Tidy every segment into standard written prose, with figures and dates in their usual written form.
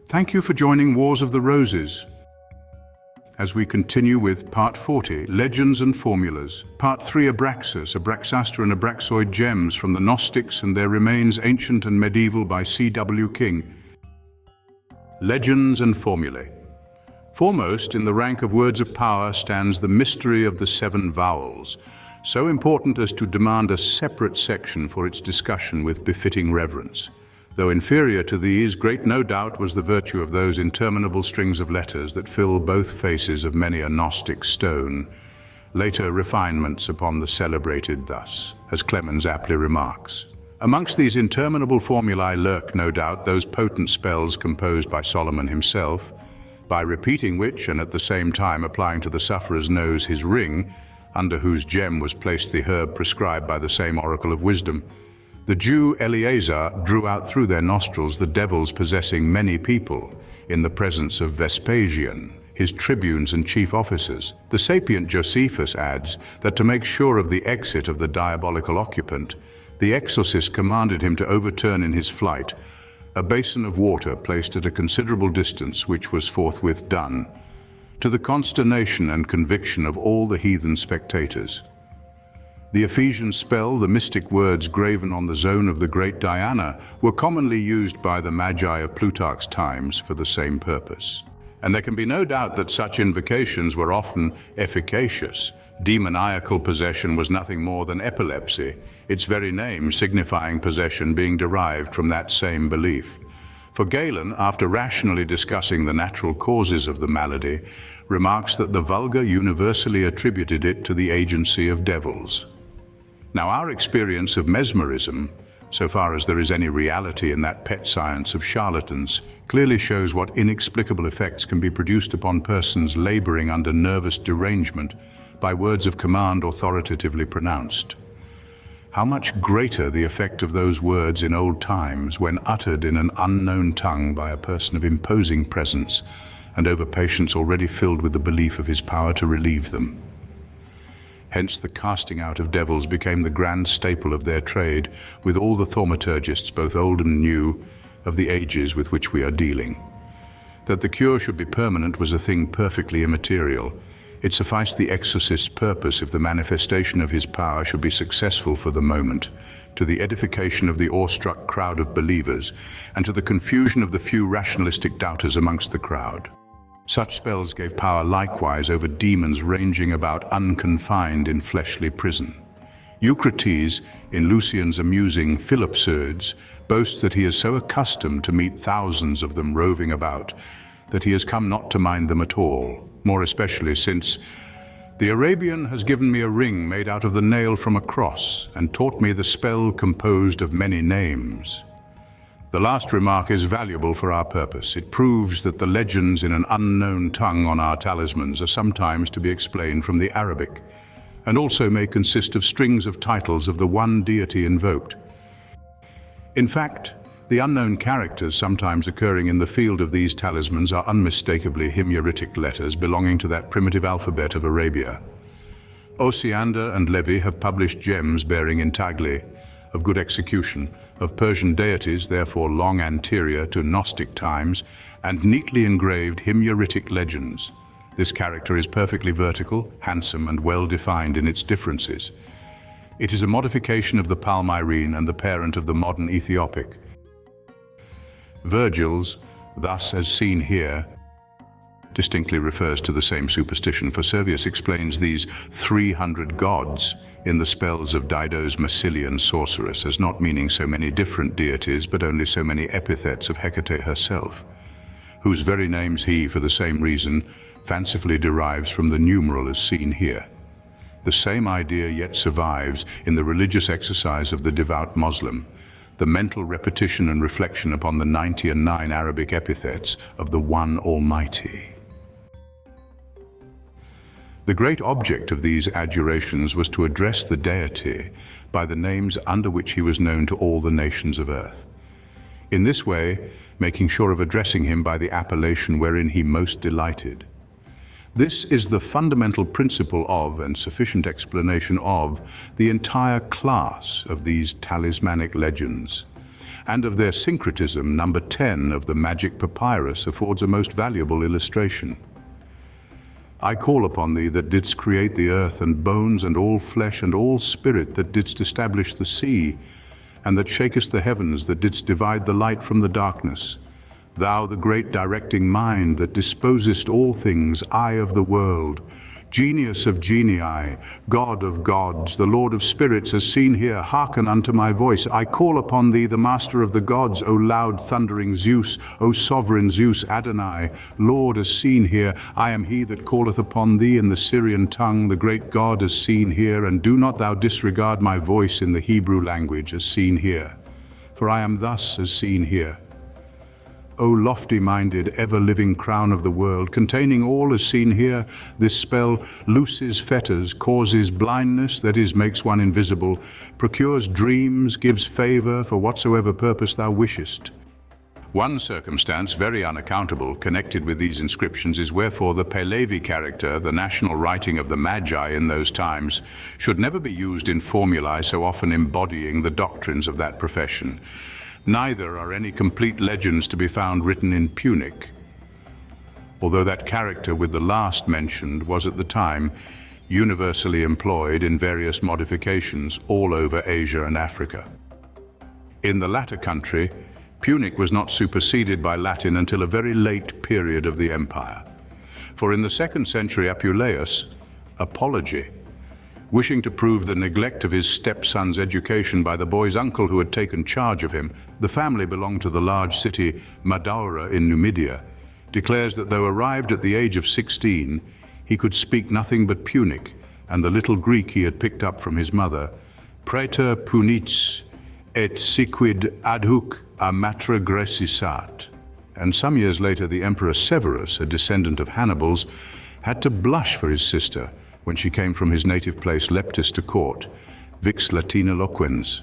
Thank you for joining Wars of the Roses. As we continue with Part 40, Legends and Formulas, Part 3, Abraxas, Abraxaster and Abraxoid Gems from the Gnostics and Their Remains Ancient and Medieval by C.W. King. Legends and Formulae. Foremost in the rank of words of power stands the mystery of the Seven Vowels, so important as to demand a separate section for its discussion with befitting reverence. Though inferior to these, great no doubt was the virtue of those interminable strings of letters that fill both faces of many a Gnostic stone, later refinements upon the celebrated thus, as Clemens aptly remarks. Amongst these interminable formulae lurk, no doubt, those potent spells composed by Solomon himself, by repeating which, and at the same time applying to the sufferer's nose his ring, under whose gem was placed the herb prescribed by the same oracle of wisdom, the Jew Eleazar drew out through their nostrils the devils possessing many people in the presence of Vespasian, his tribunes and chief officers. The sapient Josephus adds that to make sure of the exit of the diabolical occupant, the exorcist commanded him to overturn in his flight a basin of water placed at a considerable distance, which was forthwith done, to the consternation and conviction of all the heathen spectators. The Ephesian Spell, the mystic words graven on the zone of the great Diana, were commonly used by the Magi of Plutarch's times for the same purpose. And there can be no doubt that such invocations were often efficacious. Demoniacal possession was nothing more than epilepsy, its very name signifying possession being derived from that same belief. For Galen, after rationally discussing the natural causes of the malady, remarks that the vulgar universally attributed it to the agency of devils. Now, our experience of mesmerism, so far as there is any reality in that pet science of charlatans, clearly shows what inexplicable effects can be produced upon persons laboring under nervous derangement by words of command authoritatively pronounced. How much greater the effect of those words in old times when uttered in an unknown tongue by a person of imposing presence and over patients already filled with the belief of his power to relieve them. Hence the casting out of devils became the grand staple of their trade with all the thaumaturgists, both old and new, of the ages with which we are dealing. That the cure should be permanent was a thing perfectly immaterial. It sufficed the exorcist's purpose if the manifestation of his power should be successful for the moment, to the edification of the awestruck crowd of believers, and to the confusion of the few rationalistic doubters amongst the crowd. Such spells gave power likewise over demons ranging about unconfined in fleshly prison. Eucrates, in Lucian's amusing Philopseudes, boasts that he is so accustomed to meet thousands of them roving about, that he has come not to mind them at all, more especially since the Arabian has given me a ring made out of the nail from a cross, and taught me the spell composed of many names. The last remark is valuable for our purpose. It proves that the legends in an unknown tongue on our talismans are sometimes to be explained from the Arabic, and also may consist of strings of titles of the one deity invoked. In fact, the unknown characters sometimes occurring in the field of these talismans are unmistakably Himyaritic letters belonging to that primitive alphabet of Arabia. Osiander and Levy have published gems bearing intagli, of good execution, of Persian deities, therefore long anterior to Gnostic times, and neatly engraved Himyaritic legends. This character is perfectly vertical, handsome, and well-defined in its differences. It is a modification of the Palmyrene and the parent of the modern Ethiopic. Virgil's, thus as seen here, distinctly refers to the same superstition, for Servius explains these 300 gods in the spells of Dido's Massilian sorceress as not meaning so many different deities, but only so many epithets of Hecate herself, whose very names he, for the same reason, fancifully derives from the numeral as seen here. The same idea yet survives in the religious exercise of the devout Muslim, the mental repetition and reflection upon the 99 Arabic epithets of the One Almighty. The great object of these adjurations was to address the deity by the names under which he was known to all the nations of earth. In this way, making sure of addressing him by the appellation wherein he most delighted. This is the fundamental principle of, and sufficient explanation of, the entire class of these talismanic legends. and of their syncretism, number 10 of the Magic Papyrus affords a most valuable illustration. I call upon thee that didst create the earth and bones and all flesh and all spirit, that didst establish the sea, and that shakest the heavens, that didst divide the light from the darkness. Thou, the great directing mind, that disposest all things, eye of the world, genius of genii, God of gods, the Lord of spirits, as seen here, hearken unto my voice. I call upon thee, the master of the gods, O loud thundering Zeus, O sovereign Zeus Adonai, Lord, as seen here. I am he that calleth upon thee in the Syrian tongue, the great God, as seen here, and do not thou disregard my voice in the Hebrew language, as seen here. For I am thus as seen here. O lofty-minded, ever-living crown of the world, containing all as seen here, this spell looses fetters, causes blindness, that is, makes one invisible, procures dreams, gives favor for whatsoever purpose thou wishest. One circumstance, very unaccountable, connected with these inscriptions is wherefore the Pahlavi character, the national writing of the Magi in those times, should never be used in formulae so often embodying the doctrines of that profession. Neither are any complete legends to be found written in Punic, although that character with the last mentioned was at the time universally employed in various modifications all over Asia and Africa. In the latter country, Punic was not superseded by Latin until a very late period of the empire. For in the 2nd century Apuleius, Apology, wishing to prove the neglect of his stepson's education by the boy's uncle who had taken charge of him, the family belonged to the large city Madaura in Numidia, declares that though arrived at the age of 16, he could speak nothing but Punic and the little Greek he had picked up from his mother, praeter Punits et siquid adhuc a matra gresisat. And some years later, the Emperor Severus, a descendant of Hannibal's, had to blush for his sister when she came from his native place Leptis to court, vix Latina loquens.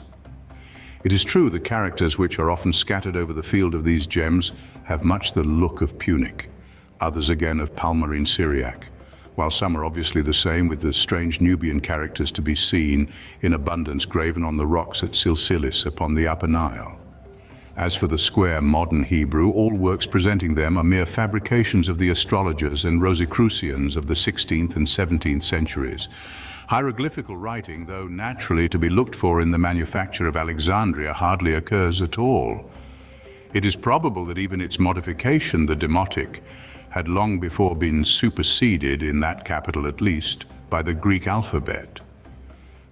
It is true the characters which are often scattered over the field of these gems have much the look of Punic, others again of Palmyrene Syriac, while some are obviously the same, with the strange Nubian characters to be seen in abundance graven on the rocks at Silsilis upon the Upper Nile. As for the square modern Hebrew, all works presenting them are mere fabrications of the astrologers and Rosicrucians of the 16th and 17th centuries. Hieroglyphical writing, though naturally to be looked for in the manufacture of Alexandria, hardly occurs at all. It is probable that even its modification, the Demotic, had long before been superseded, in that capital at least, by the Greek alphabet.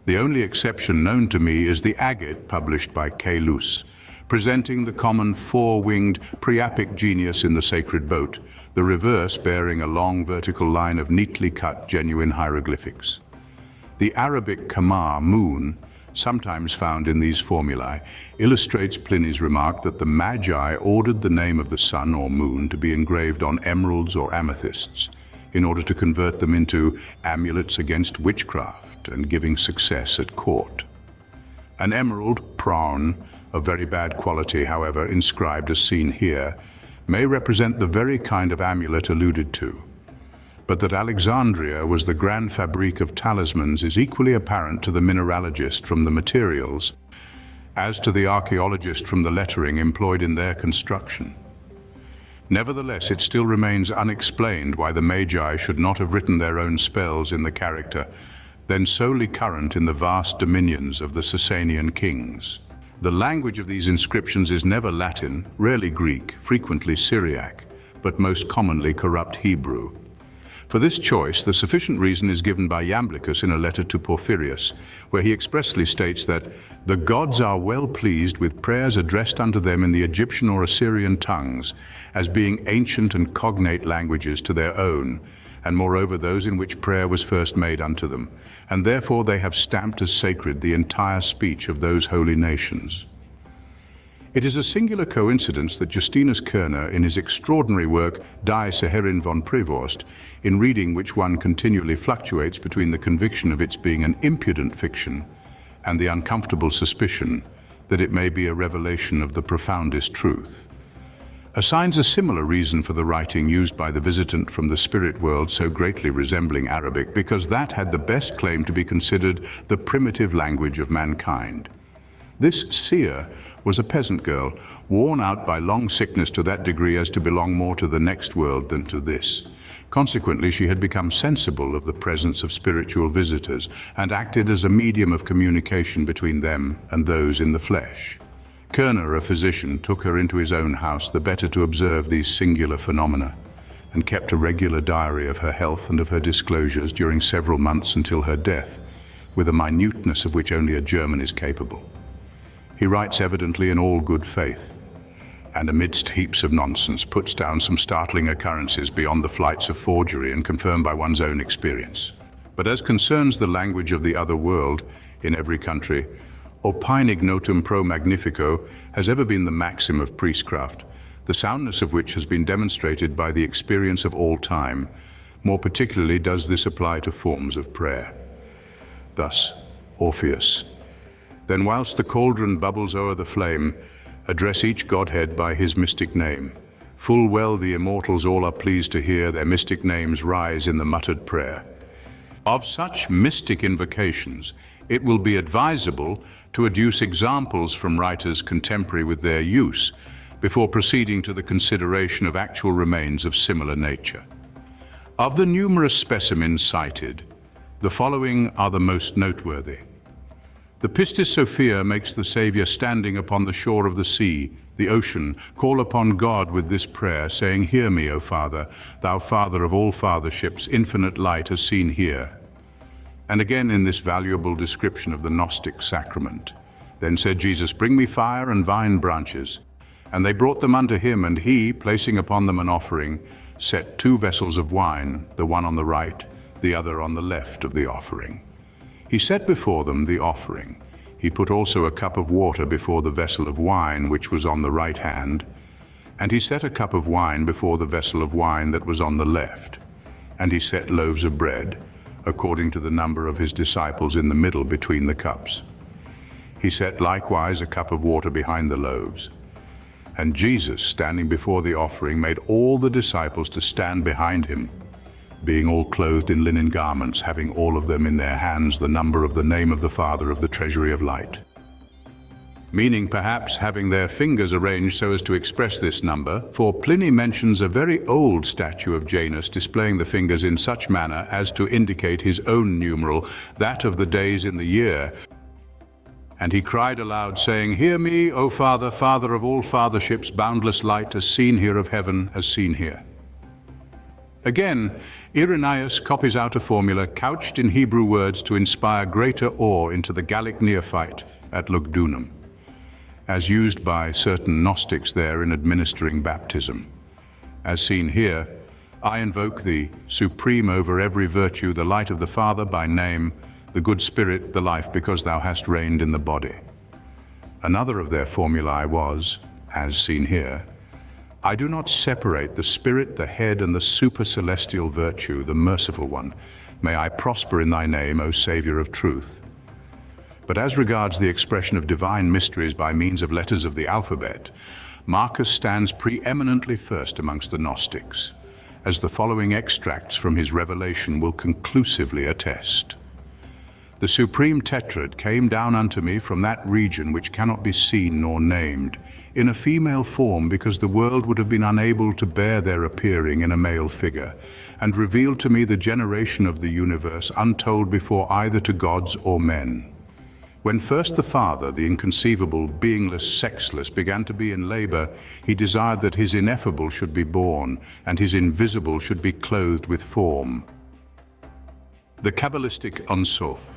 The only exception known to me is the agate published by Caylus, presenting the common four-winged priapic genius in the sacred boat, the reverse bearing a long vertical line of neatly cut genuine hieroglyphics. The Arabic Qamar, moon, sometimes found in these formulae, illustrates Pliny's remark that the Magi ordered the name of the sun or moon to be engraved on emeralds or amethysts in order to convert them into amulets against witchcraft and giving success at court. An emerald, prawn, of very bad quality, however, inscribed as seen here, may represent the very kind of amulet alluded to. But that Alexandria was the grand fabrique of talismans is equally apparent to the mineralogist from the materials, as to the archaeologist from the lettering employed in their construction. Nevertheless, it still remains unexplained why the Magi should not have written their own spells in the character, then solely current in the vast dominions of the Sasanian kings. The language of these inscriptions is never Latin, rarely Greek, frequently Syriac, but most commonly corrupt Hebrew. For this choice, the sufficient reason is given by Iamblichus in a letter to Porphyrius, where he expressly states that the gods are well pleased with prayers addressed unto them in the Egyptian or Assyrian tongues, as being ancient and cognate languages to their own, and moreover those in which prayer was first made unto them, and therefore they have stamped as sacred the entire speech of those holy nations. It is a singular coincidence that Justinus Kerner, in his extraordinary work Die Seherin von Prevorst, in reading which one continually fluctuates between the conviction of its being an impudent fiction and the uncomfortable suspicion that it may be a revelation of the profoundest truth, assigns a similar reason for the writing used by the visitant from the spirit world so greatly resembling Arabic, because that had the best claim to be considered the primitive language of mankind. This seer was a peasant girl, worn out by long sickness to that degree as to belong more to the next world than to this. Consequently, she had become sensible of the presence of spiritual visitors and acted as a medium of communication between them and those in the flesh. Kerner, a physician, took her into his own house the better to observe these singular phenomena, and kept a regular diary of her health and of her disclosures during several months until her death, with a minuteness of which only a German is capable. He writes evidently in all good faith, and amidst heaps of nonsense puts down some startling occurrences beyond the flights of forgery and confirmed by one's own experience. But as concerns the language of the other world in every country, opine ignotum pro magnifico has ever been the maxim of priestcraft, the soundness of which has been demonstrated by the experience of all time. More particularly does this apply to forms of prayer. Thus, Orpheus, then whilst the cauldron bubbles o'er the flame, address each Godhead by his mystic name. Full well the immortals all are pleased to hear their mystic names rise in the muttered prayer. Of such mystic invocations, it will be advisable to adduce examples from writers contemporary with their use, before proceeding to the consideration of actual remains of similar nature. Of the numerous specimens cited, the following are the most noteworthy. The Pistis Sophia makes the Saviour standing upon the shore of the sea, the ocean, call upon God with this prayer, saying, "Hear me, O Father, thou Father of all fatherships, infinite light as seen here." And again in this valuable description of the Gnostic sacrament. Then said Jesus, "Bring me fire and vine branches." And they brought them unto him, and he, placing upon them an offering, set 2 vessels of wine, the one on the right, the other on the left of the offering. He set before them the offering. He put also a cup of water before the vessel of wine which was on the right hand, and he set a cup of wine before the vessel of wine that was on the left. And he set loaves of bread, according to the number of his disciples, in the middle between the cups. He set likewise a cup of water behind the loaves. And Jesus, standing before the offering, made all the disciples to stand behind him, being all clothed in linen garments, having all of them in their hands the number of the name of the Father of the treasury of light. Meaning perhaps having their fingers arranged so as to express this number, for Pliny mentions a very old statue of Janus displaying the fingers in such manner as to indicate his own numeral, that of the days in the year. And he cried aloud, saying, "Hear me, O Father, Father of all fatherships, boundless light as seen here of heaven, as seen here." Again, Irenaeus copies out a formula couched in Hebrew words to inspire greater awe into the Gallic neophyte at Lugdunum, as used by certain Gnostics there in administering baptism. As seen here, "I invoke thee, supreme over every virtue, the light of the Father by name, the good Spirit, the life, because thou hast reigned in the body." Another of their formulae was, as seen here, "I do not separate the Spirit, the head, and the super-celestial virtue, the merciful one. May I prosper in thy name, O Saviour of truth." But as regards the expression of divine mysteries by means of letters of the alphabet, Marcus stands preeminently first amongst the Gnostics, as the following extracts from his revelation will conclusively attest. "The supreme tetrad came down unto me from that region which cannot be seen nor named, in a female form, because the world would have been unable to bear their appearing in a male figure, and revealed to me the generation of the universe, untold before either to gods or men. When first the Father, the inconceivable, beingless, sexless, began to be in labor, he desired that his ineffable should be born, and his invisible should be clothed with form." The Kabbalistic Unsof.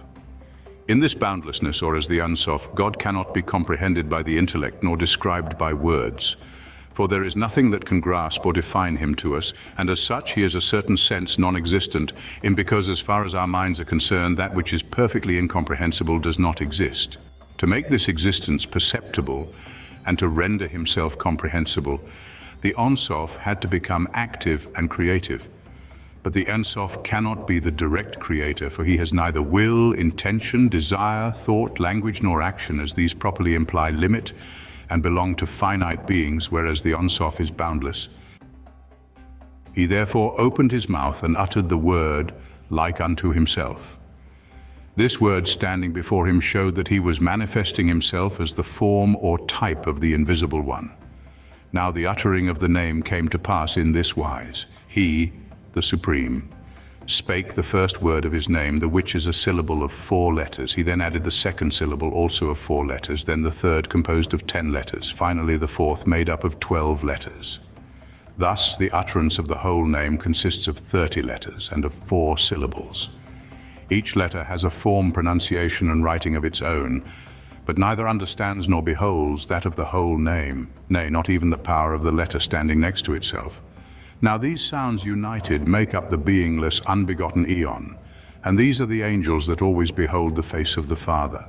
In this boundlessness, or as the Unsof, God cannot be comprehended by the intellect nor described by words. For there is nothing that can grasp or define him to us, and as such he is a certain sense non-existent, in because as far as our minds are concerned, that which is perfectly incomprehensible does not exist. To make this existence perceptible and to render himself comprehensible, the Onsof had to become active and creative. But the Ensof cannot be the direct creator, for he has neither will, intention, desire, thought, language, nor action, as these properly imply limit and belong to finite beings, whereas the Onsof is boundless. He therefore opened his mouth and uttered the word like unto himself. This word standing before him showed that he was manifesting himself as the form or type of the invisible one. Now the uttering of the name came to pass in this wise. He, the Supreme, spake the first word of his name, the which is a syllable of 4 letters. He then added the second syllable, also of 4 letters, then the third, composed of 10 letters, finally the fourth, made up of 12 letters. Thus the utterance of the whole name consists of 30 letters and of 4 syllables. Each letter has a form, pronunciation, and writing of its own, but neither understands nor beholds that of the whole name, nay, not even the power of the letter standing next to itself. Now these sounds united make up the beingless, unbegotten Aeon, and these are the angels that always behold the face of the Father.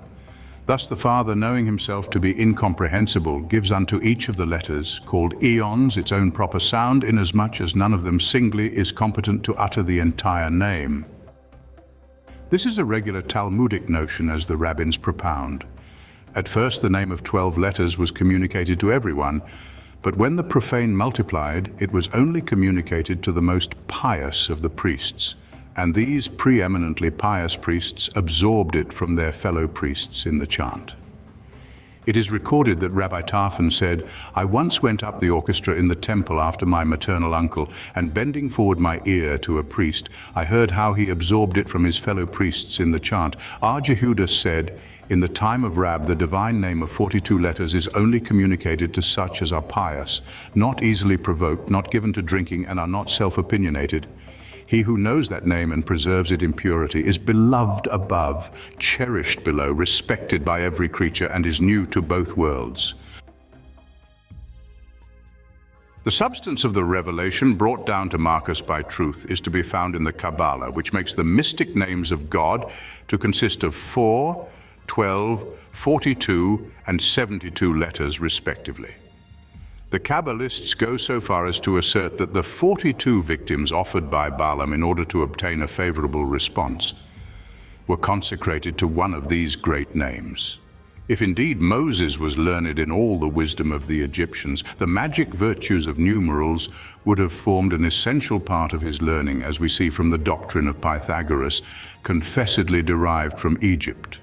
Thus the Father, knowing himself to be incomprehensible, gives unto each of the letters, called Aeons, its own proper sound, inasmuch as none of them singly is competent to utter the entire name. This is a regular Talmudic notion, as the rabbins propound. At first the name of 12 letters was communicated to everyone, but when the profane multiplied, it was only communicated to the most pious of the priests, and these preeminently pious priests absorbed it from their fellow priests in the chant. It is recorded that Rabbi Tarfon said, "I once went up the orchestra in the temple after my maternal uncle, and bending forward my ear to a priest, I heard how he absorbed it from his fellow priests in the chant. R. Jehuda said, in the time of Rab, the divine name of 42 letters is only communicated to such as are pious, not easily provoked, not given to drinking, and are not self-opinionated. He who knows that name and preserves it in purity is beloved above, cherished below, respected by every creature, and is new to both worlds." The substance of the revelation brought down to Marcus by truth is to be found in the Kabbalah, which makes the mystic names of God to consist of 4, 12, 42, and 72 letters respectively. The Kabbalists go so far as to assert that the 42 victims offered by Balaam in order to obtain a favorable response were consecrated to one of these great names. If indeed Moses was learned in all the wisdom of the Egyptians, the magic virtues of numerals would have formed an essential part of his learning, as we see from the doctrine of Pythagoras, confessedly derived from Egypt.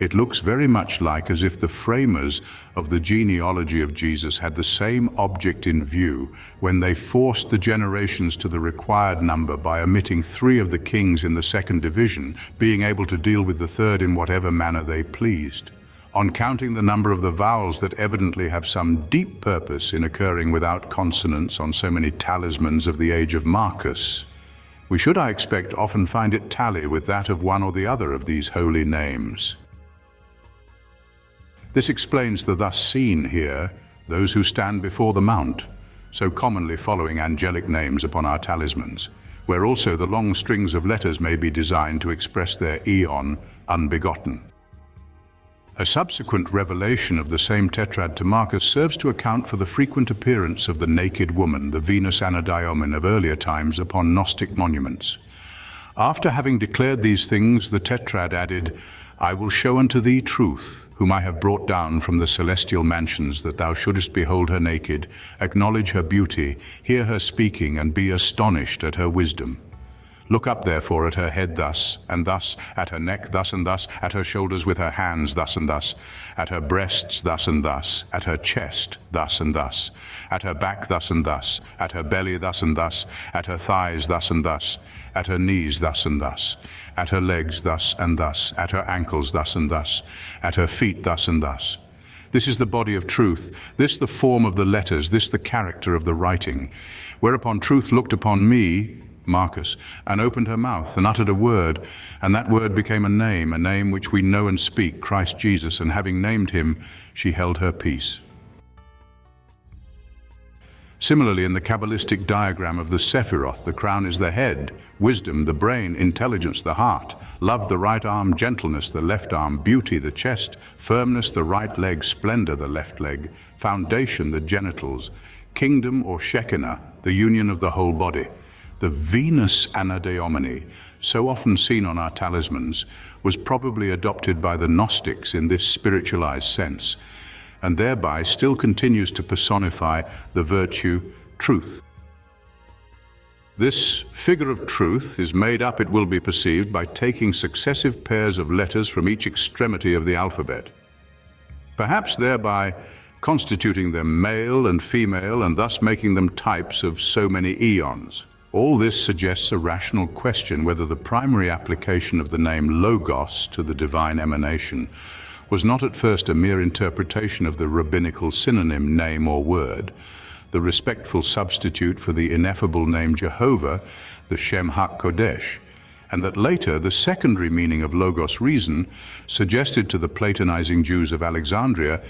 It looks very much like as if the framers of the genealogy of Jesus had the same object in view when they forced the generations to the required number by omitting 3 of the kings in the 2nd division, being able to deal with the 3rd in whatever manner they pleased. On counting the number of the vowels that evidently have some deep purpose in occurring without consonants on so many talismans of the age of Marcus, we should, I expect, often find it tally with that of one or the other of these holy names. This explains the thus seen here, those who stand before the mount, so commonly following angelic names upon our talismans, where also the long strings of letters may be designed to express their Aeon, unbegotten. A subsequent revelation of the same tetrad to Marcus serves to account for the frequent appearance of the naked woman, the Venus Anadyomene of earlier times, upon Gnostic monuments. After having declared these things, the tetrad added, "I will show unto thee truth, whom I have brought down from the celestial mansions, that thou shouldest behold her naked, acknowledge her beauty, hear her speaking, and be astonished at her wisdom. Look up therefore at her head thus and thus, at her neck thus and thus, at her shoulders with her hands thus and thus, at her breasts thus and thus, at her chest thus and thus, at her back thus and thus, at her belly thus and thus, at her thighs thus and thus, at her knees thus and thus, at her legs thus and thus, at her ankles thus and thus, at her feet thus and thus. This is the body of truth, this the form of the letters, this the character of the writing. Whereupon truth looked upon me, Marcus, and opened her mouth, and uttered a word, and that word became a name which we know and speak, Christ Jesus, and having named him, she held her peace." Similarly, in the Kabbalistic diagram of the Sephiroth, the crown is the head, wisdom the brain, intelligence the heart, love the right arm, gentleness the left arm, beauty the chest, firmness the right leg, splendor the left leg, foundation the genitals, kingdom or Shekinah, the union of the whole body. The Venus Anadyomene, so often seen on our talismans, was probably adopted by the Gnostics in this spiritualized sense, and thereby still continues to personify the virtue truth. This figure of truth is made up, it will be perceived, by taking successive pairs of letters from each extremity of the alphabet, perhaps thereby constituting them male and female and thus making them types of so many eons. All this suggests a rational question whether the primary application of the name Logos to the divine emanation was not at first a mere interpretation of the rabbinical synonym name or word, the respectful substitute for the ineffable name Jehovah, the Shem HaKodesh, and that later the secondary meaning of Logos, reason, suggested to the Platonizing Jews of Alexandria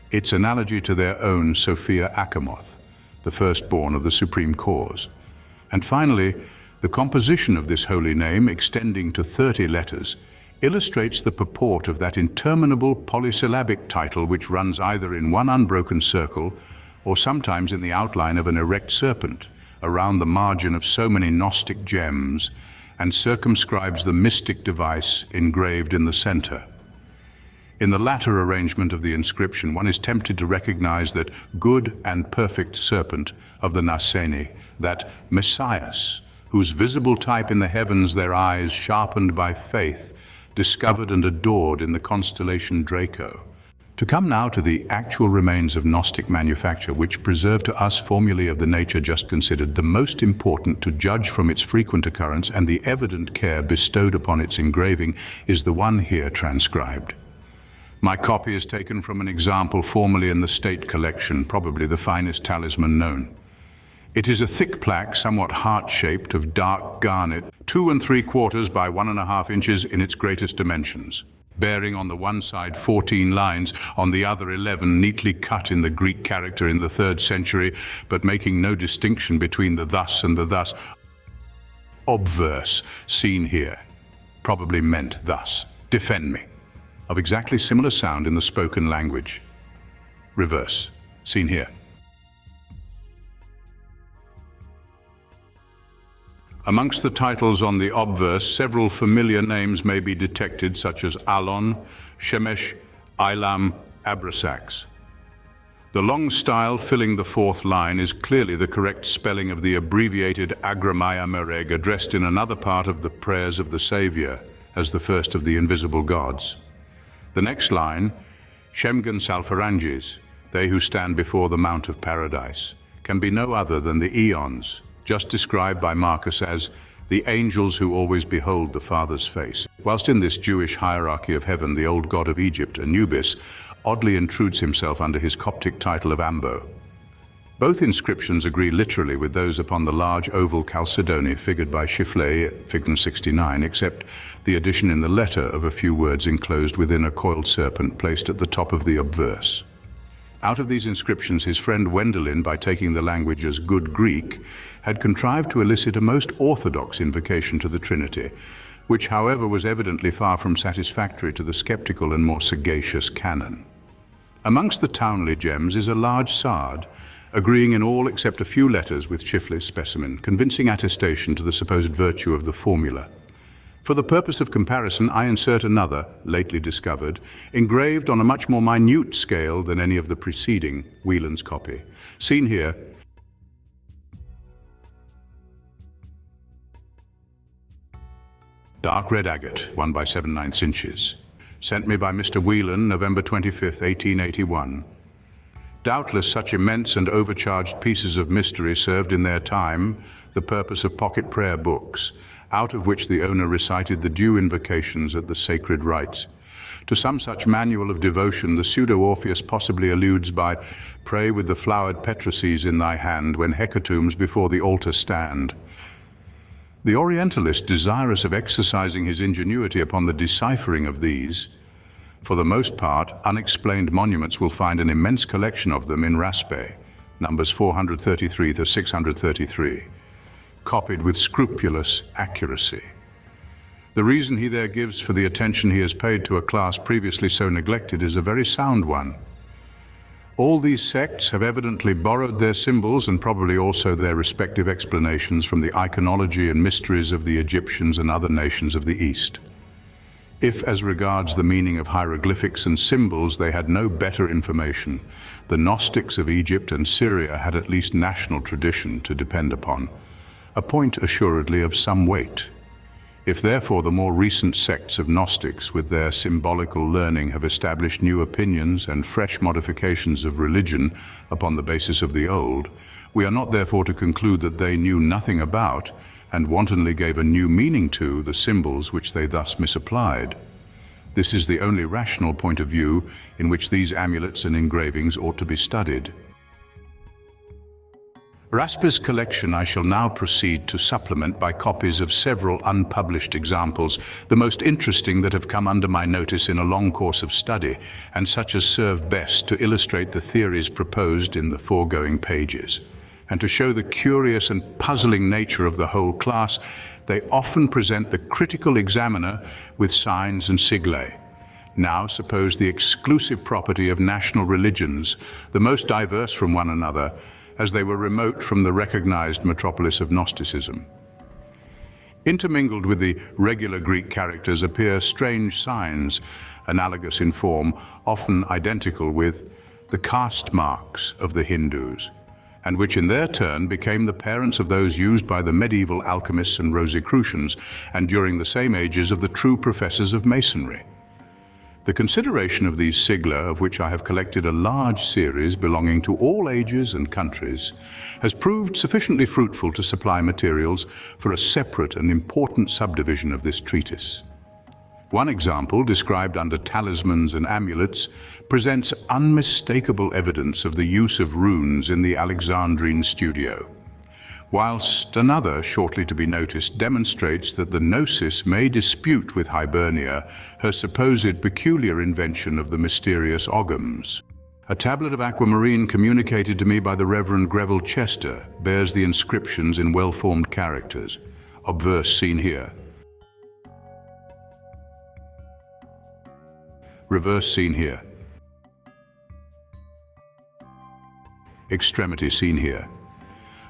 its analogy to their own Sophia Achamoth, the firstborn of the supreme cause. And finally, the composition of this holy name, extending to 30 letters, illustrates the purport of that interminable polysyllabic title which runs either in one unbroken circle or sometimes in the outline of an erect serpent around the margin of so many Gnostic gems and circumscribes the mystic device engraved in the center. In the latter arrangement of the inscription, one is tempted to recognize that good and perfect serpent of the Naseni, that Messias, whose visible type in the heavens their eyes, sharpened by faith, discovered and adored in the constellation Draco. To come now to the actual remains of Gnostic manufacture, which preserve to us formulae of the nature just considered, the most important to judge from its frequent occurrence and the evident care bestowed upon its engraving is the one here transcribed. My copy is taken from an example formerly in the State collection, probably the finest talisman known. It is a thick plaque, somewhat heart-shaped, of dark garnet, 2 3/4 by 1½ inches in its greatest dimensions, bearing on the one side 14 lines, on the other 11, neatly cut in the Greek character in the 3rd century, but making no distinction between the thus and the thus. Obverse, seen here, probably meant thus, defend me, of exactly similar sound in the spoken language. Reverse, seen here. Amongst the titles on the obverse, several familiar names may be detected, such as Alon, Shemesh, Ilam, Abraxas. The long style filling the 4th line is clearly the correct spelling of the abbreviated Agramaya Mereg addressed in another part of the prayers of the Savior as the first of the invisible gods. The next line, Shemgan Salpharangis, they who stand before the Mount of Paradise, can be no other than the eons, just described by Marcus as the angels who always behold the Father's face. Whilst in this Jewish hierarchy of heaven, the old god of Egypt, Anubis, oddly intrudes himself under his Coptic title of Ambo. Both inscriptions agree literally with those upon the large oval chalcedony figured by Chiflet, Figure 69, except the addition in the letter of a few words enclosed within a coiled serpent placed at the top of the obverse. Out of these inscriptions, his friend Wendelin, by taking the language as good Greek, had contrived to elicit a most orthodox invocation to the Trinity, which, however, was evidently far from satisfactory to the skeptical and more sagacious canon. Amongst the Townley gems is a large sard, agreeing in all except a few letters with Chifley's specimen, convincing attestation to the supposed virtue of the formula. For the purpose of comparison, I insert another, lately discovered, engraved on a much more minute scale than any of the preceding, Wieland's copy. Seen here, dark red agate, 1 by 7/9 inches. Sent me by Mr. Wieland, November 25th, 1881. Doubtless such immense and overcharged pieces of mystery served in their time the purpose of pocket prayer books, out of which the owner recited the due invocations at the sacred rites. To some such manual of devotion the pseudo-Orpheus possibly alludes by "Pray with the flowered petraces in thy hand when hecatombs before the altar stand." The Orientalist, desirous of exercising his ingenuity upon the deciphering of these, for the most part, unexplained monuments, will find an immense collection of them in Raspe, numbers 433 to 633. Copied with scrupulous accuracy. The reason he there gives for the attention he has paid to a class previously so neglected is a very sound one. All these sects have evidently borrowed their symbols and probably also their respective explanations from the iconology and mysteries of the Egyptians and other nations of the East. If, as regards the meaning of hieroglyphics and symbols, they had no better information, the Gnostics of Egypt and Syria had at least national tradition to depend upon. a point assuredly of some weight. If therefore the more recent sects of Gnostics with their symbolical learning have established new opinions and fresh modifications of religion upon the basis of the old, we are not therefore to conclude that they knew nothing about and wantonly gave a new meaning to the symbols which they thus misapplied. This is the only rational point of view in which these amulets and engravings ought to be studied. Rasper's collection I shall now proceed to supplement by copies of several unpublished examples, the most interesting that have come under my notice in a long course of study, and such as serve best to illustrate the theories proposed in the foregoing pages. And to show the curious and puzzling nature of the whole class, they often present the critical examiner with signs and signae. Now suppose the exclusive property of national religions, the most diverse from one another, as they were remote from the recognized metropolis of Gnosticism. Intermingled with the regular Greek characters appear strange signs, analogous in form, often identical with the caste marks of the Hindus, and which in their turn became the parents of those used by the medieval alchemists and Rosicrucians, and during the same ages of the true professors of Masonry. The consideration of these sigla, of which I have collected a large series belonging to all ages and countries, has proved sufficiently fruitful to supply materials for a separate and important subdivision of this treatise. One example, described under talismans and amulets, presents unmistakable evidence of the use of runes in the Alexandrine studio, whilst another, shortly to be noticed, demonstrates that the Gnosis may dispute with Hibernia her supposed peculiar invention of the mysterious oghams. A tablet of aquamarine communicated to me by the Reverend Greville Chester bears the inscriptions in well-formed characters, obverse seen here, reverse seen here, extremity seen here,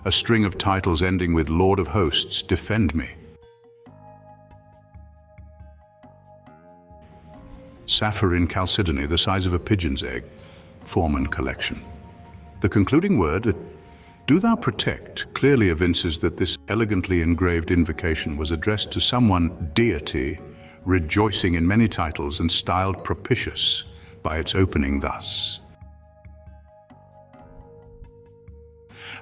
a string of titles ending with Lord of Hosts, defend me. Sapphire in chalcedony, the size of a pigeon's egg, Foreman collection. The concluding word, do thou protect, clearly evinces that this elegantly engraved invocation was addressed to someone deity, rejoicing in many titles and styled propitious by its opening thus.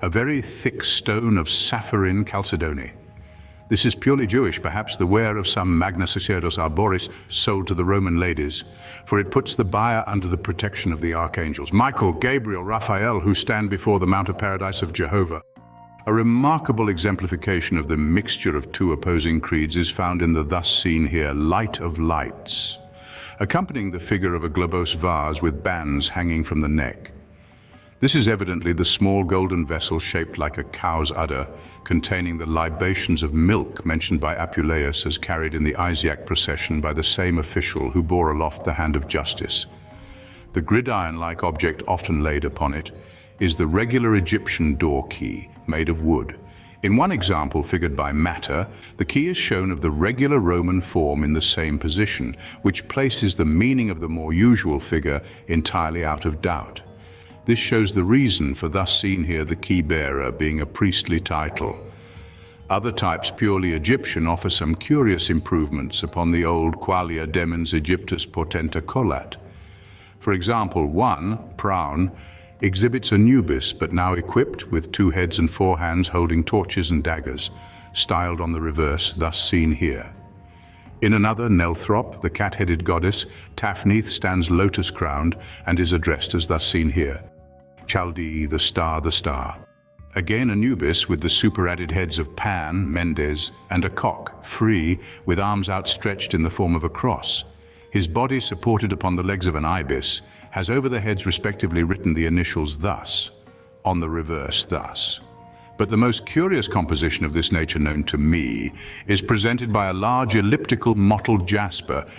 A very thick stone of sapphire in chalcedony. This is purely Jewish, perhaps the wear of some magna sacerdos arboris sold to the Roman ladies, for it puts the buyer under the protection of the archangels, Michael, Gabriel, Raphael, who stand before the Mount of Paradise of Jehovah. A remarkable exemplification of the mixture of two opposing creeds is found in the thus seen here light of lights, accompanying the figure of a globose vase with bands hanging from the neck. This is evidently the small golden vessel shaped like a cow's udder, containing the libations of milk mentioned by Apuleius as carried in the Isiac procession by the same official who bore aloft the hand of justice. The gridiron-like object often laid upon it is the regular Egyptian door key, made of wood. In one example figured by Matter, the key is shown of the regular Roman form in the same position, which places the meaning of the more usual figure entirely out of doubt. This shows the reason for thus seen here the key bearer being a priestly title. Other types, purely Egyptian, offer some curious improvements upon the old qualia demens Egyptus portenta colat. For example, one, Proun, exhibits Anubis, but now equipped with 2 heads and 4 hands holding torches and daggers, styled on the reverse, thus seen here. In another, Nelthrop, the cat-headed goddess, Tafnith stands lotus-crowned and is addressed as thus seen here. Chaldee, the star. Again Anubis with the superadded heads of Pan, Mendes, and a cock, Free, with arms outstretched in the form of a cross. His body, supported upon the legs of an ibis, has over the heads respectively written the initials thus, on the reverse thus. But the most curious composition of this nature known to me is presented by a large elliptical mottled jasper,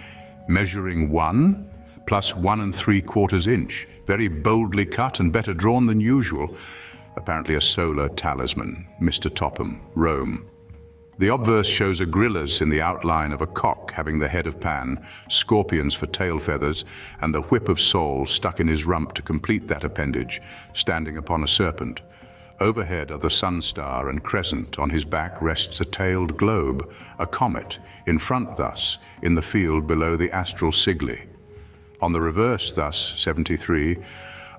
measuring 1 plus 1 3/4 inch, very boldly cut and better drawn than usual, apparently a solar talisman, Mr. Topham, Rome. The obverse shows a gryllus in the outline of a cock having the head of Pan, scorpions for tail feathers, and the whip of Saul stuck in his rump to complete that appendage, standing upon a serpent. Overhead are the sun star and crescent. On his back rests a tailed globe, a comet, in front thus, in the field below the astral sigli. On the reverse thus, 73,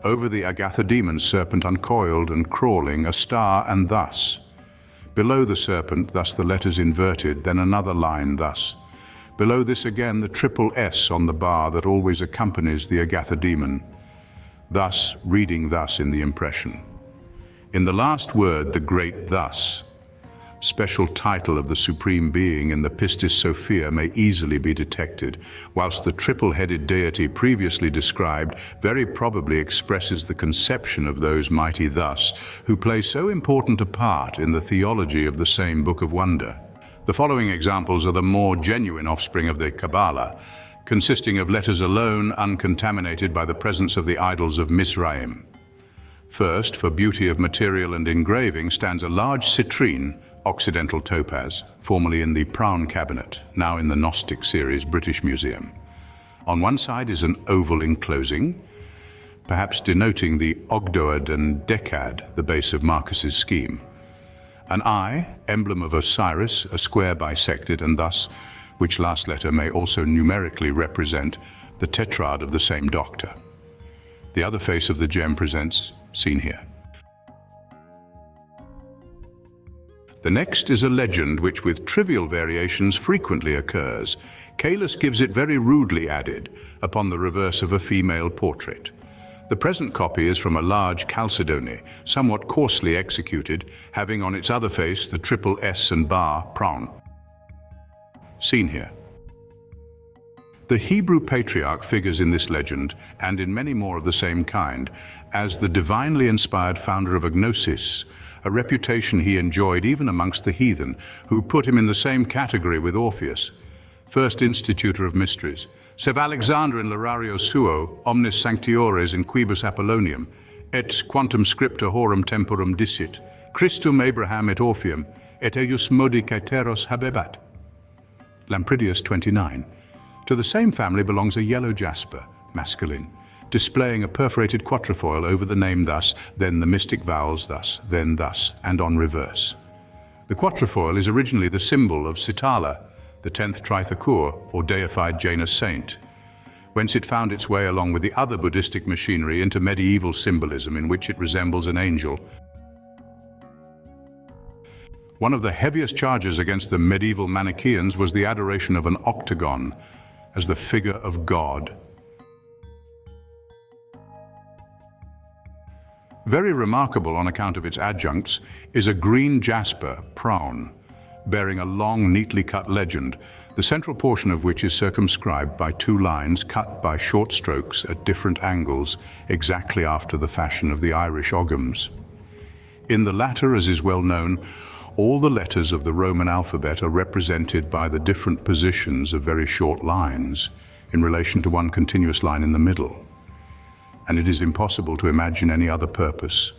over the agathidemon serpent uncoiled and crawling, a star, and thus. Below the serpent, thus the letters inverted, then another line thus. Below this again the triple S on the bar that always accompanies the agathidemon. Thus, reading thus in the impression. In the last word, the great thus, special title of the Supreme Being in the Pistis Sophia may easily be detected, whilst the triple-headed deity previously described very probably expresses the conception of those mighty thus, who play so important a part in the theology of the same Book of Wonder. The following examples are the more genuine offspring of the Kabbalah, consisting of letters alone, uncontaminated by the presence of the idols of Mizraim. First, for beauty of material and engraving, stands a large citrine, occidental topaz, formerly in the Proun Cabinet, now in the Gnostic series, British Museum. On one side is an oval enclosing, perhaps denoting the ogdoad and decad, the base of Marcus's scheme. An eye, emblem of Osiris, a square bisected, and thus, which last letter may also numerically represent the tetrad of the same doctor. The other face of the gem presents, seen here. The next is a legend which with trivial variations frequently occurs. Caelus gives it very rudely added upon the reverse of a female portrait. The present copy is from a large chalcedony, somewhat coarsely executed, having on its other face the triple S and bar proun. Seen here. The Hebrew patriarch figures in this legend, and in many more of the same kind, as the divinely inspired founder of Gnosis, a reputation he enjoyed even amongst the heathen, who put him in the same category with Orpheus, first institutor of mysteries. Sev Alexander in Lerario suo, omnis sanctiores in quibus Apollonium, et quantum scripta horum temporum dicit, Christum Abraham et Orpheum, et eius modi caeteros habebat. Lampridius 29. To the same family belongs a yellow jasper, masculine, displaying a perforated quatrefoil over the name thus, then the mystic vowels thus, then thus, and on reverse. The quatrefoil is originally the symbol of Sitala, the 10th Trithakur, or deified Janus saint, whence it found its way along with the other Buddhistic machinery into medieval symbolism in which it resembles an angel. One of the heaviest charges against the medieval Manichaeans was the adoration of an octagon as the figure of God. Very remarkable on account of its adjuncts is a green jasper, proun, bearing a long, neatly cut legend, the central portion of which is circumscribed by two lines cut by short strokes at different angles, exactly after the fashion of the Irish oghams. In the latter, as is well known, all the letters of the Roman alphabet are represented by the different positions of very short lines in relation to one continuous line in the middle. And it is impossible to imagine any other purpose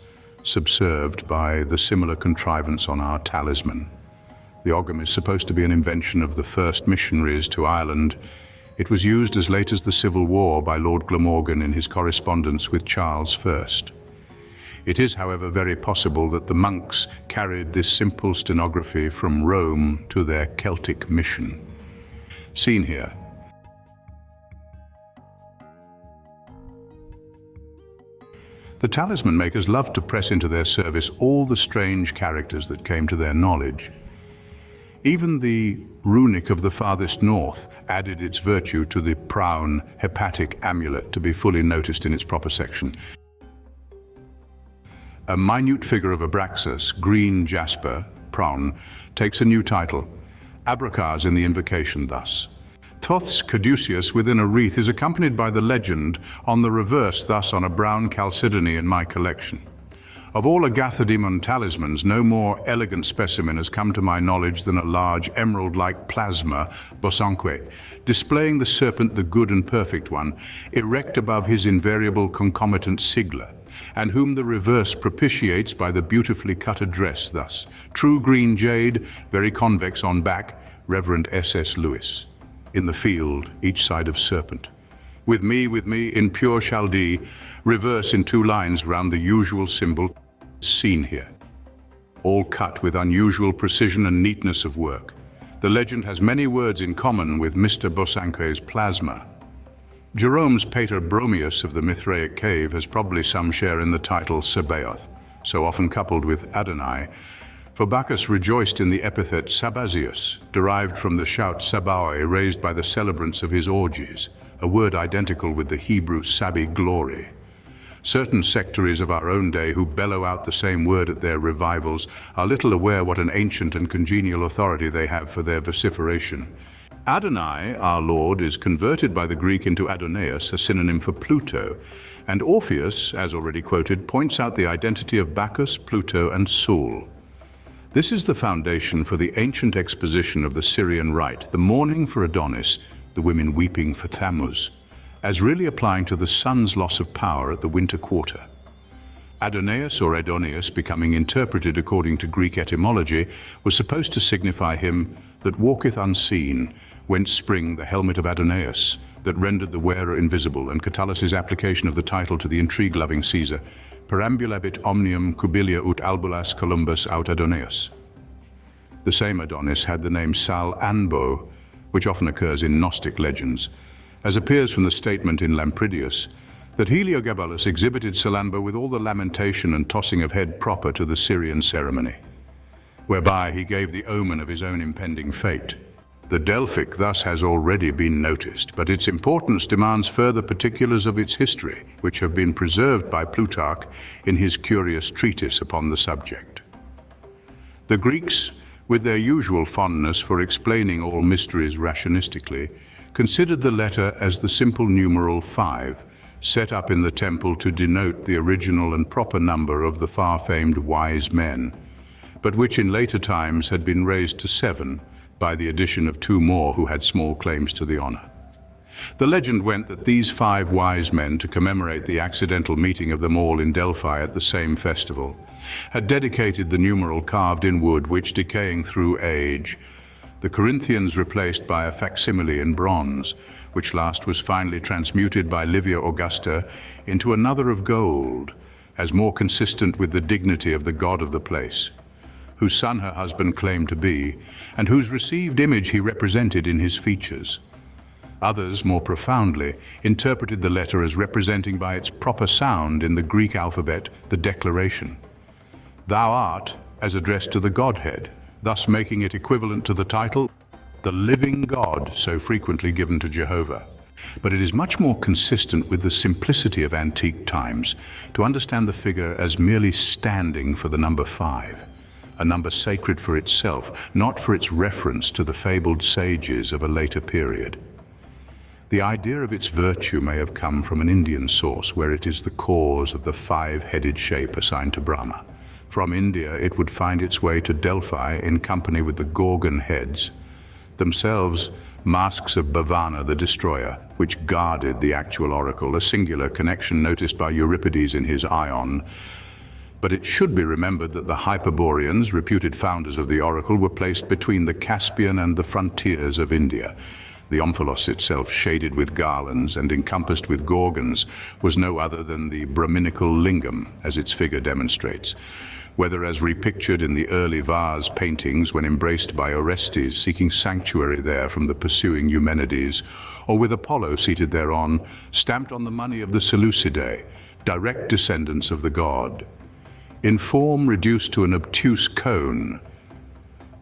subserved by the similar contrivance on our talisman. The ogham is supposed to be an invention of the first missionaries to Ireland. It was used as late as the Civil War by Lord Glamorgan in his correspondence with Charles I. It is, however, very possible that the monks carried this simple stenography from Rome to their Celtic mission. Seen here. The talisman makers loved to press into their service all the strange characters that came to their knowledge. Even the runic of the farthest north added its virtue to the Proun hepatic amulet to be fully noticed in its proper section. A minute figure of Abraxas, green jasper, Proun, takes a new title, Abraxas in the invocation thus. Thoth's caduceus within a wreath is accompanied by the legend on the reverse thus on a brown chalcedony in my collection. Of all agathidemon talismans, no more elegant specimen has come to my knowledge than a large emerald-like plasma, bosanque, displaying the serpent, the good and perfect one, erect above his invariable concomitant sigla, and whom the reverse propitiates by the beautifully cut address thus. True green jade, very convex on back, Reverend S.S. Lewis. In the field, each side of serpent. With me, in pure Chaldee, reverse in two lines round the usual symbol. seen here, all cut with unusual precision and neatness of work. The legend has many words in common with Mr. Bosanquet's plasma. Jerome's Pater Bromius of the Mithraic cave has probably some share in the title Sabaoth, so often coupled with Adonai, for Bacchus rejoiced in the epithet Sabazius, derived from the shout Sabaoi raised by the celebrants of his orgies, a word identical with the Hebrew Sabi, glory. Certain sectaries of our own day who bellow out the same word at their revivals are little aware what an ancient and congenial authority they have for their vociferation. Adonai, our Lord, is converted by the Greek into Adonaios, a synonym for Pluto, and Orpheus, as already quoted, points out the identity of Bacchus, Pluto, and Sul. This is the foundation for the ancient exposition of the Syrian rite, the mourning for Adonis, the women weeping for Tammuz, as really applying to the sun's loss of power at the winter quarter. Adonaios or Adonius, becoming interpreted according to Greek etymology, was supposed to signify him that walketh unseen, whence spring the helmet of Adonaios, that rendered the wearer invisible, and Catullus' application of the title to the intrigue-loving Caesar, perambulabit omnium cubilia ut albulas Columbus aut Adonaios. The same Adonis had the name Sal Anbo, which often occurs in Gnostic legends, as appears from the statement in Lampridius that Heliogabalus exhibited Salambo with all the lamentation and tossing of head proper to the Syrian ceremony, whereby he gave the omen of his own impending fate. The Delphic thus has already been noticed, but its importance demands further particulars of its history, which have been preserved by Plutarch in his curious treatise upon the subject. The Greeks, with their usual fondness for explaining all mysteries rationistically, considered the letter as the simple numeral 5, set up in the temple to denote the original and proper number of the far-famed wise men, but which in later times had been raised to 7 by the addition of 2 more who had small claims to the honor. The legend went that these 5 wise men, to commemorate the accidental meeting of them all in Delphi at the same festival, had dedicated the numeral carved in wood which, decaying through age, the Corinthians replaced by a facsimile in bronze, which last was finally transmuted by Livia Augusta into another of gold, as more consistent with the dignity of the god of the place, whose son her husband claimed to be, and whose received image he represented in his features. Others, more profoundly, interpreted the letter as representing by its proper sound in the Greek alphabet the declaration, "Thou art," as addressed to the Godhead, thus making it equivalent to the title, "the living God," so frequently given to Jehovah. But it is much more consistent with the simplicity of antique times to understand the figure as merely standing for the number 5. A number sacred for itself, not for its reference to the fabled sages of a later period. The idea of its virtue may have come from an Indian source, where it is the cause of the 5-headed shape assigned to Brahma. From India it would find its way to Delphi in company with the Gorgon heads, themselves masks of Bhavana the destroyer, which guarded the actual oracle, a singular connection noticed by Euripides in his Ion. But it should be remembered that the Hyperboreans, reputed founders of the oracle, were placed between the Caspian and the frontiers of India. The omphalos itself, shaded with garlands and encompassed with gorgons, was no other than the Brahminical lingam, as its figure demonstrates, whether as repictured in the early vase paintings when embraced by Orestes, seeking sanctuary there from the pursuing Eumenides, or with Apollo seated thereon, stamped on the money of the Seleucidae, direct descendants of the god. In form reduced to an obtuse cone,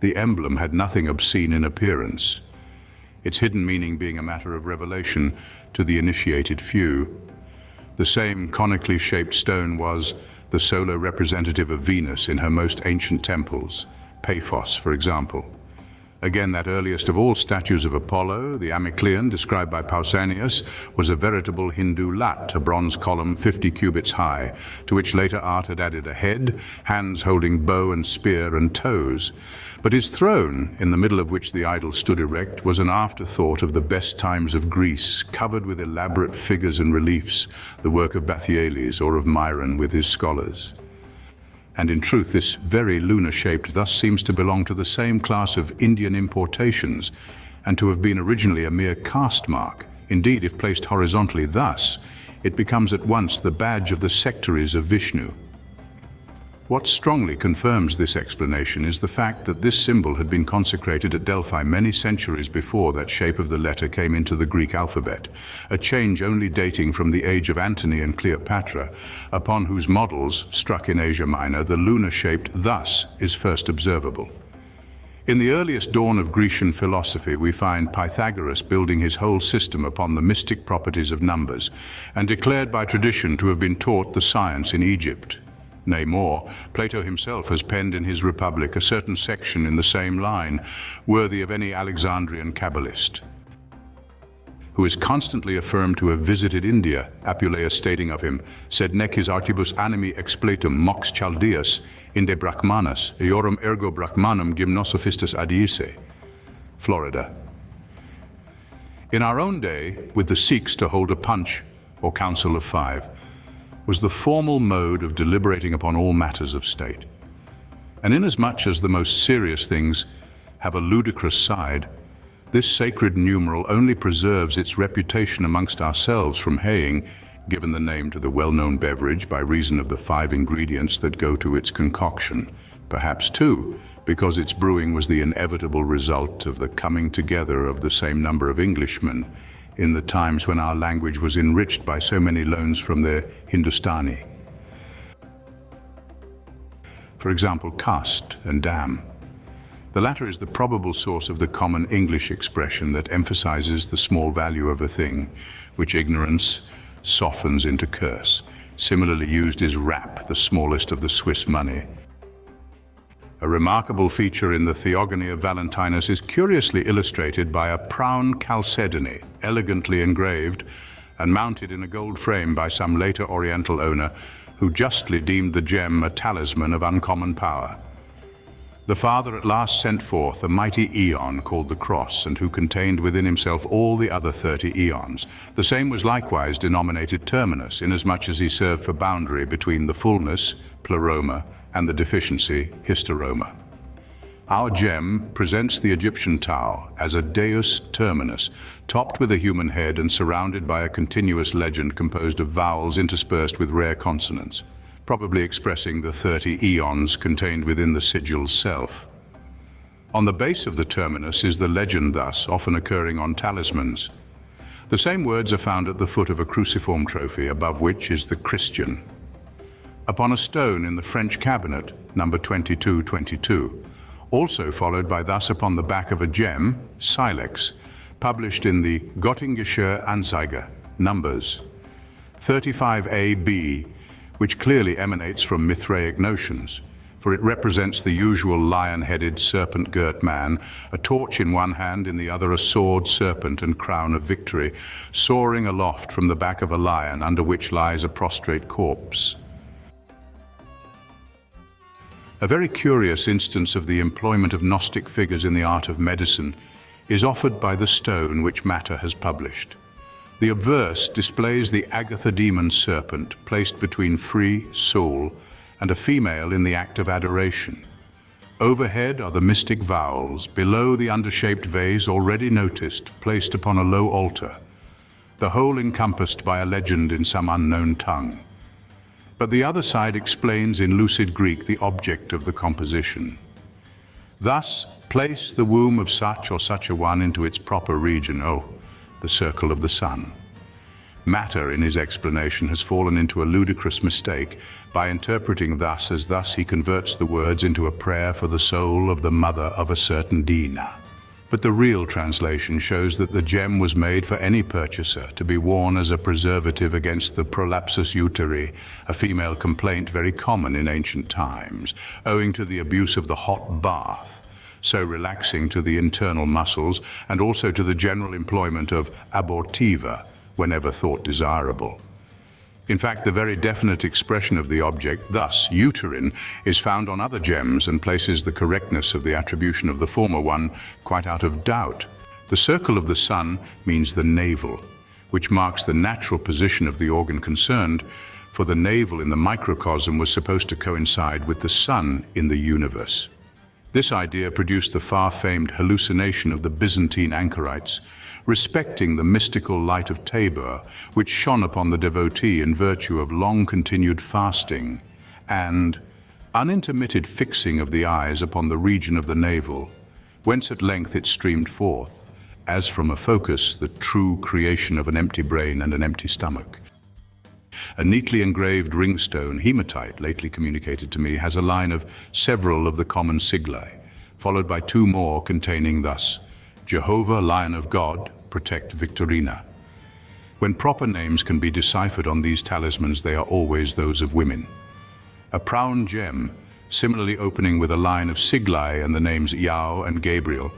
the emblem had nothing obscene in appearance, its hidden meaning being a matter of revelation to the initiated few. The same conically shaped stone was the solo representative of Venus in her most ancient temples, Paphos, for example. Again, that earliest of all statues of Apollo, the Amyclean, described by Pausanias, was a veritable Hindu lat, a bronze column 50 cubits high, to which later art had added a head, hands holding bow and spear, and toes. But his throne, in the middle of which the idol stood erect, was an afterthought of the best times of Greece, covered with elaborate figures and reliefs, the work of Bathyales or of Myron with his scholars. And in truth, this very lunar-shaped thus seems to belong to the same class of Indian importations, and to have been originally a mere caste mark. Indeed, if placed horizontally thus, it becomes at once the badge of the sectaries of Vishnu. What strongly confirms this explanation is the fact that this symbol had been consecrated at Delphi many centuries before that shape of the letter came into the Greek alphabet, a change only dating from the age of Antony and Cleopatra, upon whose models, struck in Asia Minor, the lunar-shaped thus is first observable. In the earliest dawn of Grecian philosophy, we find Pythagoras building his whole system upon the mystic properties of numbers, and declared by tradition to have been taught the science in Egypt. Nay more, Plato himself has penned in his Republic a certain section in the same line, worthy of any Alexandrian Kabbalist, who is constantly affirmed to have visited India, Apuleius stating of him, sed nec his artibus animi expletum mox Chaldeas, inde Brahmanas, eorum ergo Brahmanum gymnosophistus adiisse. Florida. In our own day, with the Sikhs to hold a punch, or council of five, was the formal mode of deliberating upon all matters of state. And inasmuch as the most serious things have a ludicrous side, this sacred numeral only preserves its reputation amongst ourselves from haying, given the name to the well-known beverage by reason of the 5 ingredients that go to its concoction, perhaps too, because its brewing was the inevitable result of the coming together of the same number of Englishmen in the times when our language was enriched by so many loans from the Hindustani. For example, caste and damn. The latter is the probable source of the common English expression that emphasizes the small value of a thing, which ignorance softens into curse. Similarly used is rap, the smallest of the Swiss money. A remarkable feature in the Theogony of Valentinus is curiously illustrated by a proun chalcedony, elegantly engraved and mounted in a gold frame by some later Oriental owner who justly deemed the gem a talisman of uncommon power. The Father at last sent forth a mighty aeon called the Cross, and who contained within himself all the other 30 aeons. The same was likewise denominated terminus, inasmuch as he served for boundary between the fullness, pleroma, and the deficiency, hysteroma. Our gem presents the Egyptian Tau as a deus terminus, topped with a human head and surrounded by a continuous legend composed of vowels interspersed with rare consonants, probably expressing the 30 eons contained within the sigil's self. On the base of the terminus is the legend thus, often occurring on talismans. The same words are found at the foot of a cruciform trophy, above which is the Christian. Upon a stone in the French cabinet, number 2222, also followed by thus upon the back of a gem, silex, published in the Göttingische Anzeiger, numbers 35a-b, which clearly emanates from Mithraic notions, for it represents the usual lion-headed, serpent-girt man, a torch in one hand, in the other a sword, serpent, and crown of victory, soaring aloft from the back of a lion under which lies a prostrate corpse. A very curious instance of the employment of Gnostic figures in the art of medicine is offered by the stone which Matter has published. The obverse displays the Agatha demon serpent placed between free soul and a female in the act of adoration. Overhead are the mystic vowels, below the undershaped vase already noticed, placed upon a low altar, the whole encompassed by a legend in some unknown tongue. But the other side explains in lucid Greek the object of the composition. Thus, place the womb of such or such a one into its proper region, the circle of the sun. Matter, in his explanation, has fallen into a ludicrous mistake by interpreting thus as thus he converts the words into a prayer for the soul of the mother of a certain Dina. But the real translation shows that the gem was made for any purchaser to be worn as a preservative against the prolapsus uteri, a female complaint very common in ancient times, owing to the abuse of the hot bath, so relaxing to the internal muscles, and also to the general employment of abortiva whenever thought desirable. In fact, the very definite expression of the object, thus uterine, is found on other gems and places the correctness of the attribution of the former one quite out of doubt. The circle of the sun means the navel, which marks the natural position of the organ concerned, for the navel in the microcosm was supposed to coincide with the sun in the universe. This idea produced the far-famed hallucination of the Byzantine anchorites, respecting the mystical light of Tabor, which shone upon the devotee in virtue of long-continued fasting, and, unintermitted fixing of the eyes upon the region of the navel, whence at length it streamed forth, as from a focus, the true creation of an empty brain and an empty stomach. A neatly engraved ringstone, hematite, lately communicated to me, has a line of several of the common sigli, followed by two more containing thus, Jehovah, Lion of God, protect Victorina. When proper names can be deciphered on these talismans, they are always those of women. A crown gem, similarly opening with a line of sigli and the names Iao and Gabriel,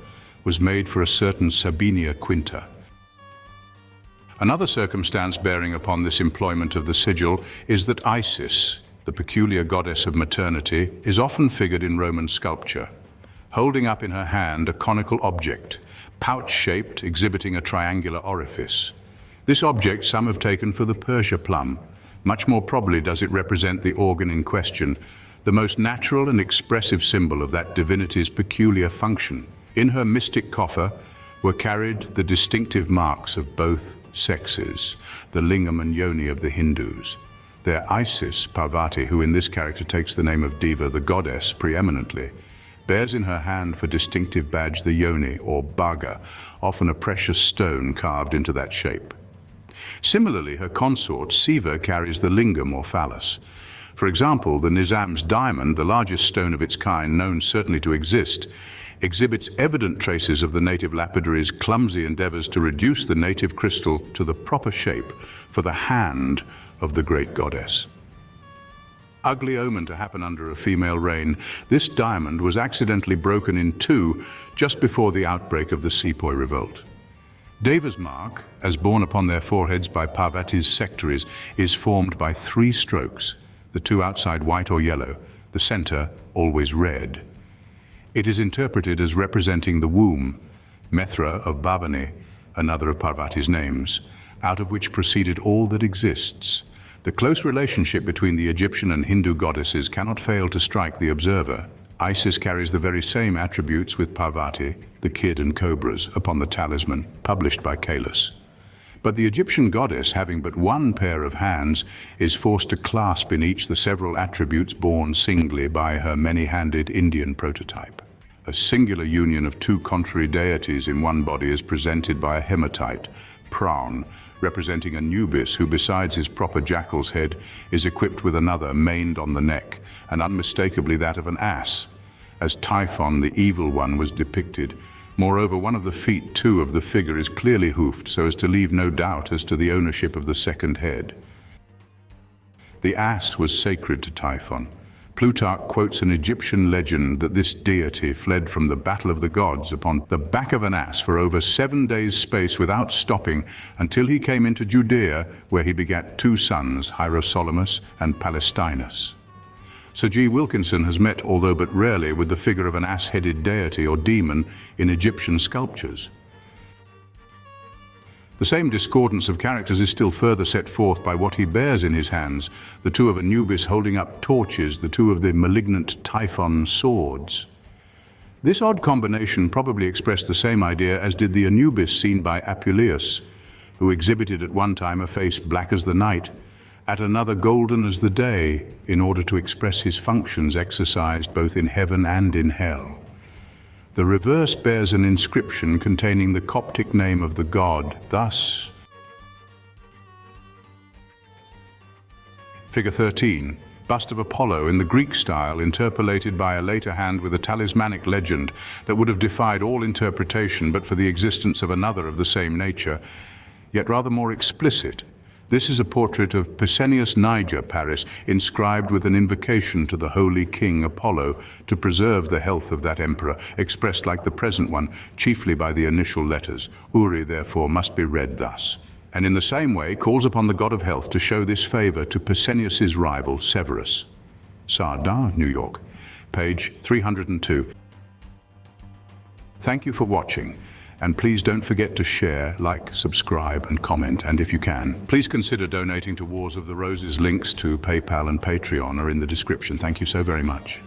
was made for a certain Sabinia Quinta. Another circumstance bearing upon this employment of the sigil is that Isis, the peculiar goddess of maternity, is often figured in Roman sculpture, holding up in her hand a conical object, pouch-shaped, exhibiting a triangular orifice. This object some have taken for the Persia plum. Much more probably does it represent the organ in question, the most natural and expressive symbol of that divinity's peculiar function. In her mystic coffer were carried the distinctive marks of both sexes, the lingam and yoni of the Hindus. Their Isis, Parvati, who in this character takes the name of Diva, the goddess, preeminently, bears in her hand for distinctive badge the yoni, or bhaga, often a precious stone carved into that shape. Similarly, her consort, Siva, carries the lingam, or phallus. For example, the Nizam's diamond, the largest stone of its kind known certainly to exist, exhibits evident traces of the native lapidary's clumsy endeavors to reduce the native crystal to the proper shape for the hand of the great goddess. Ugly omen to happen under a female reign, this diamond was accidentally broken in two just before the outbreak of the Sepoy revolt. Deva's mark, as borne upon their foreheads by Parvati's sectaries, is formed by three strokes, the two outside white or yellow, the center always red. It is interpreted as representing the womb, Methra of Bhavani, another of Parvati's names, out of which proceeded all that exists. The close relationship between the Egyptian and Hindu goddesses cannot fail to strike the observer. Isis carries the very same attributes with Parvati, the kid and cobras, upon the talisman, published by Cales. But the Egyptian goddess, having but one pair of hands, is forced to clasp in each the several attributes borne singly by her many-handed Indian prototype. A singular union of two contrary deities in one body is presented by a hematite, Praun, representing Anubis, who besides his proper jackal's head is equipped with another maned on the neck, and unmistakably that of an ass, as Typhon, the evil one, was depicted. Moreover, one of the feet, too, of the figure is clearly hoofed, so as to leave no doubt as to the ownership of the second head. The ass was sacred to Typhon. Plutarch quotes an Egyptian legend that this deity fled from the battle of the gods upon the back of an ass for over 7 days' space without stopping until he came into Judea, where he begat two sons, Hierosolumus and Palestinus. Sir G. Wilkinson has met, although but rarely, with the figure of an ass-headed deity or demon in Egyptian sculptures. The same discordance of characters is still further set forth by what he bears in his hands, the two of Anubis holding up torches, the two of the malignant Typhon swords. This odd combination probably expressed the same idea as did the Anubis seen by Apuleius, who exhibited at one time a face black as the night, at another golden as the day, in order to express his functions exercised both in heaven and in hell. The reverse bears an inscription containing the Coptic name of the god, thus. Figure 13, bust of Apollo in the Greek style, interpolated by a later hand with a talismanic legend that would have defied all interpretation but for the existence of another of the same nature, yet rather more explicit. This is a portrait of Pescennius Niger, Paris, inscribed with an invocation to the holy king Apollo to preserve the health of that emperor, expressed like the present one, chiefly by the initial letters. Uri, therefore, must be read thus. And in the same way calls upon the god of health to show this favor to Pescennius's rival, Severus. Sardin, New York, page 302. Thank you for watching. And please don't forget to share, like, subscribe, and comment. And if you can, please consider donating to Wars of the Roses. Links to PayPal and Patreon are in the description. Thank you so very much.